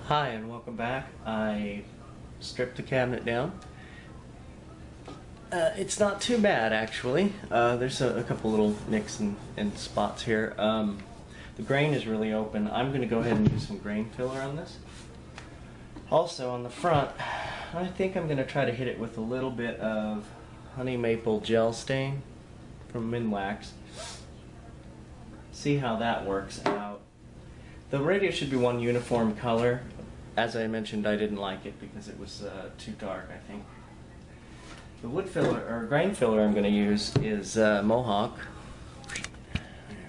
Hi and welcome back. I stripped the cabinet down. It's not too bad actually. There's a couple little nicks and spots here. The grain is really open. I'm going to go ahead and use some grain filler on this. Also on the front, I think I'm going to try to hit it with a little bit of honey maple gel stain from Minwax. See how that works out. The radio should be one uniform color. As I mentioned, I didn't like it because it was too dark, I think. The wood filler, or grain filler I'm going to use is Mohawk. There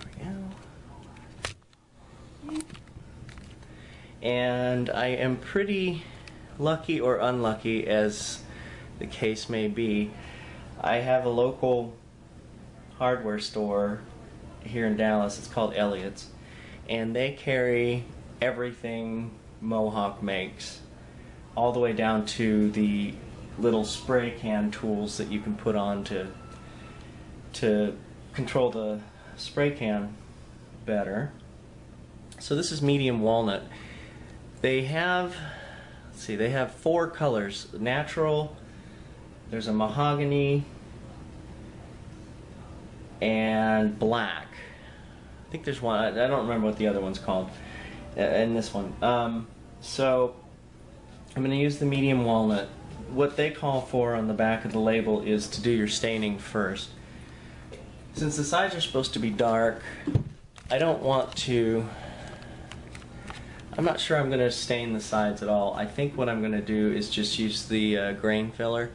we go. And I am pretty lucky or unlucky, as the case may be. I have a local hardware store here in Dallas. It's called Elliott's. And they carry everything Mohawk makes, all the way down to the little spray can tools that you can put on to control the spray can better. So this is medium walnut. They have, let's see, they have 4 colors. Natural, there's a mahogany, and black. I think there's one, I don't remember what the other one's called, and this one. So I'm going to use the medium walnut. What they call for on the back of the label is to do your staining first. Since the sides are supposed to be dark, I don't want to, I'm not sure I'm going to stain the sides at all. I think what I'm going to do is just use the grain filler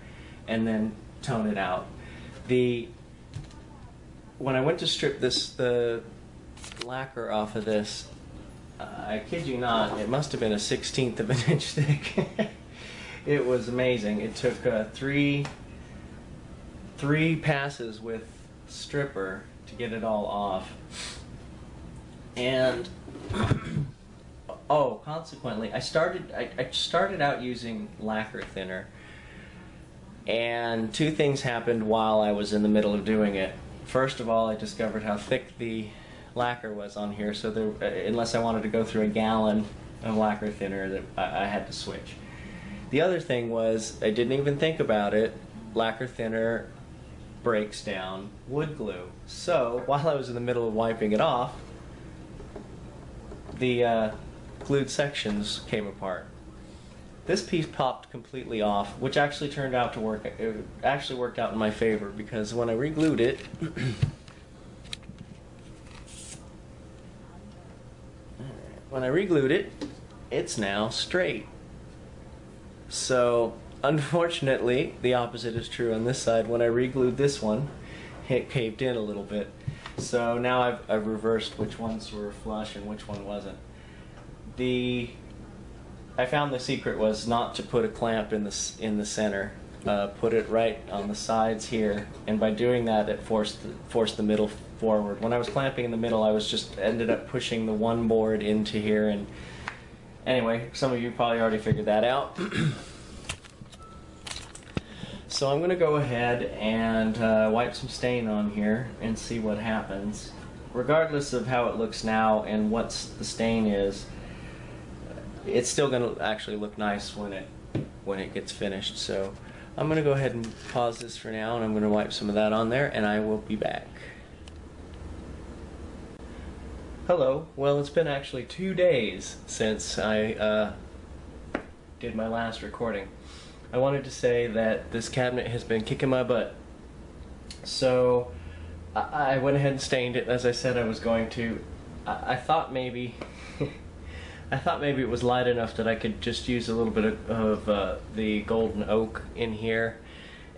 and then tone it out. When I went to strip the lacquer off of this, I kid you not, it must have been a 1/16 of an inch thick. It was amazing. It took three passes with stripper to get it all off. And oh, consequently, I started out using lacquer thinner, and 2 things happened while I was in the middle of doing it. First of all, I discovered how thick the lacquer was on here, so unless I wanted to go through a gallon of lacquer thinner, that I had to switch. The other thing was, I didn't even think about it, lacquer thinner breaks down wood glue. So while I was in the middle of wiping it off, the glued sections came apart. This piece popped completely off, which actually turned out to work. It actually worked out in my favor, because when I re-glued it, it's now straight. So unfortunately, the opposite is true on this side. When I re-glued this one, it caved in a little bit. So now I've reversed which ones were flush and which one wasn't. I found the secret was not to put a clamp in the center. Put it right on the sides here, and by doing that, it forced the middle forward. When I was clamping in the middle, I ended up pushing the one board into here, and anyway, some of you probably already figured that out. So I'm going to go ahead and wipe some stain on here and see what happens. Regardless of how it looks now and what the stain is, it's still going to actually look nice when it gets finished. So I'm going to go ahead and pause this for now, and I'm going to wipe some of that on there, and I will be back. Hello. Well, it's been actually 2 days since I did my last recording. I wanted to say that this cabinet has been kicking my butt. So I went ahead and stained it, as I said I was going to. I thought maybe it was light enough that I could just use a little bit of the golden oak in here,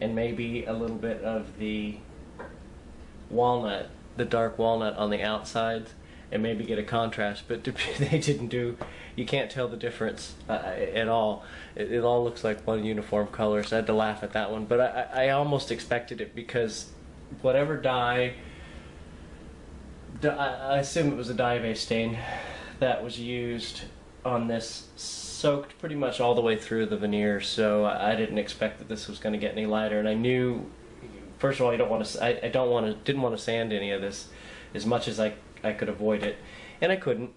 and maybe a little bit of the walnut, the dark walnut on the outsides, and maybe get a contrast, but they didn't do, you can't tell the difference at all. It all looks like one uniform color, so I had to laugh at that one. But I almost expected it, because whatever dye, I assume it was a dye-based stain that was used on this, soaked pretty much all the way through the veneer, so I didn't expect that this was going to get any lighter. And I knew, first of all, didn't want to sand any of this as much as I could avoid it, and I couldn't.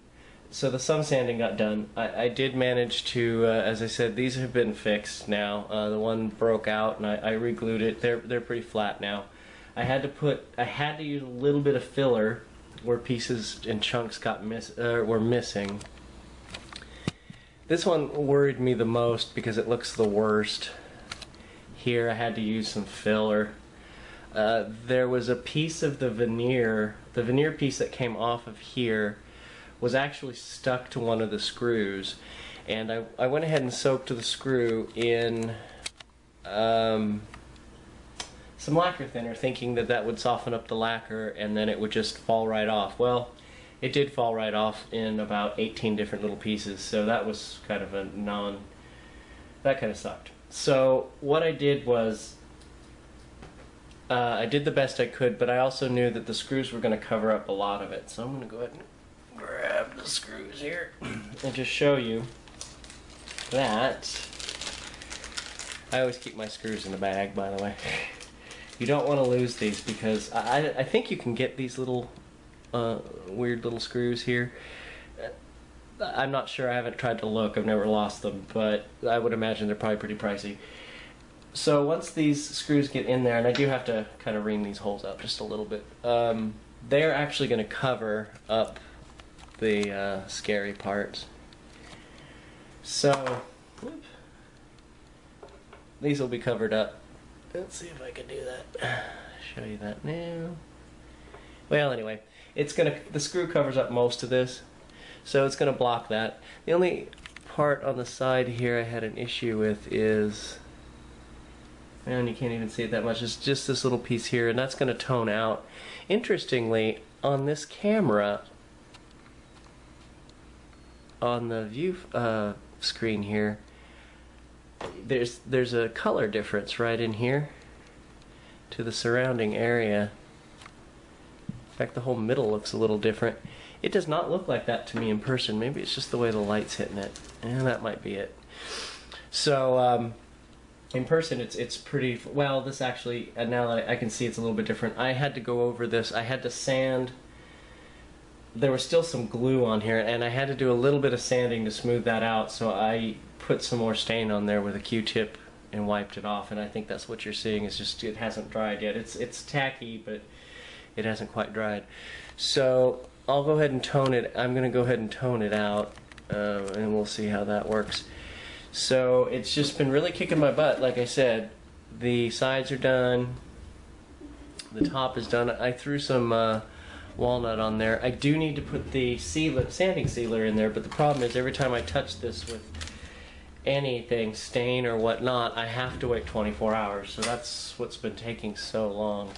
So the some sanding got done. I did manage to, as I said, these have been fixed now. The one broke out and I re-glued it. They're pretty flat now. I had to use a little bit of filler where pieces and chunks were missing. This one worried me the most because it looks the worst. Here I had to use some filler. There was a piece of the veneer piece that came off of here was actually stuck to one of the screws, and I went ahead and soaked the screw in some lacquer thinner, thinking that that would soften up the lacquer and then it would just fall right off. Well, it did fall right off in about 18 different little pieces, so that was kind of that kind of sucked. So what I did was I did the best I could, but I also knew that the screws were going to cover up a lot of it. So I'm going to go ahead and grab the screws here and just show you that. I always keep my screws in the bag, by the way. You don't want to lose these because I think you can get these little weird little screws here. I'm not sure, I haven't tried to look, I've never lost them, but I would imagine they're probably pretty pricey. So once these screws get in there, and I do have to kind of ream these holes out just a little bit, they're actually going to cover up the scary parts. So these will be covered up. Let's see if I can do that. Show you that now. Well, anyway, the screw covers up most of this, so it's gonna block that. The only part on the side here I had an issue with is, and you can't even see it that much, it's just this little piece here, and that's gonna tone out. Interestingly, on this camera, on the view screen here, there's a color difference right in here to the surrounding area. In fact, the whole middle looks a little different. It does not look like that to me in person. Maybe it's just the way the light's hitting it, and that might be it. So in person it's pretty well. This actually, now that I can see, it's a little bit different. I had to go over this. I had to sand. There was still some glue on here, and I had to do a little bit of sanding to smooth that out, so I put some more stain on there with a Q-tip and wiped it off, and I think that's what you're seeing, is just it hasn't dried yet. It's tacky, but it hasn't quite dried. So I'll go ahead and tone it. I'm going to go ahead and tone it out, and we'll see how that works. So it's just been really kicking my butt, like I said. The sides are done. The top is done. I threw some walnut on there. I do need to put the sanding sealer in there, but the problem is every time I touch this with anything, stain or whatnot, I have to wait 24 hours, so that's what's been taking so long.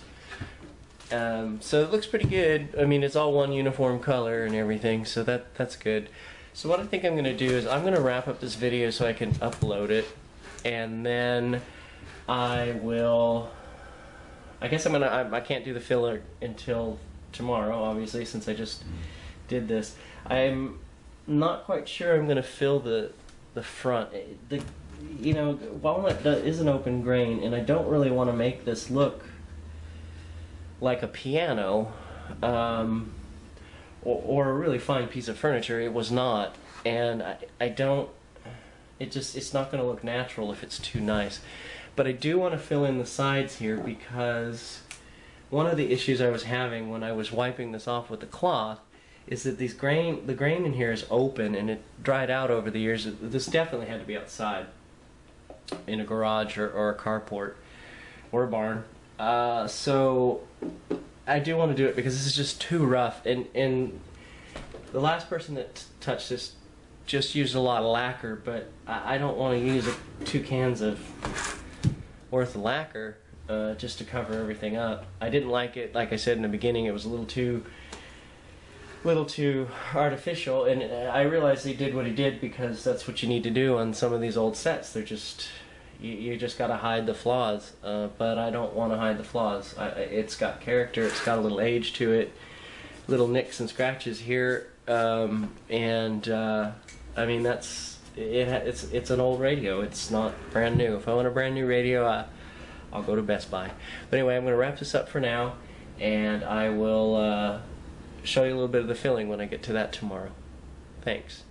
So it looks pretty good. I mean, it's all one uniform color and everything, so that's good. So what I think I'm going to do is I'm going to wrap up this video so I can upload it, and then I guess I can't do the filler until tomorrow, obviously, since I just did this. I'm not quite sure I'm going to fill the front. You know, walnut is an open grain, and I don't really want to make this look like a piano or a really fine piece of furniture. It was not, and I don't. It's not going to look natural if it's too nice. But I do want to fill in the sides here, because one of the issues I was having when I was wiping this off with the cloth is that the grain in here is open, and it dried out over the years. This definitely had to be outside in a garage or a carport or a barn. So I do want to do it because this is just too rough, and the last person that touched this just used a lot of lacquer, but I don't want to use 2 cans of worth of lacquer just to cover everything up. I didn't like it. Like I said in the beginning, it was a little too artificial, and I realized he did what he did because that's what you need to do on some of these old sets. They're just, you just got to hide the flaws, but I don't want to hide the flaws. It's got character, it's got a little age to it, little nicks and scratches here, and I mean, it's an old radio. It's not brand new. If I want a brand new radio, I'll go to Best Buy. But anyway, I'm going to wrap this up for now, and I will show you a little bit of the filling when I get to that tomorrow. Thanks.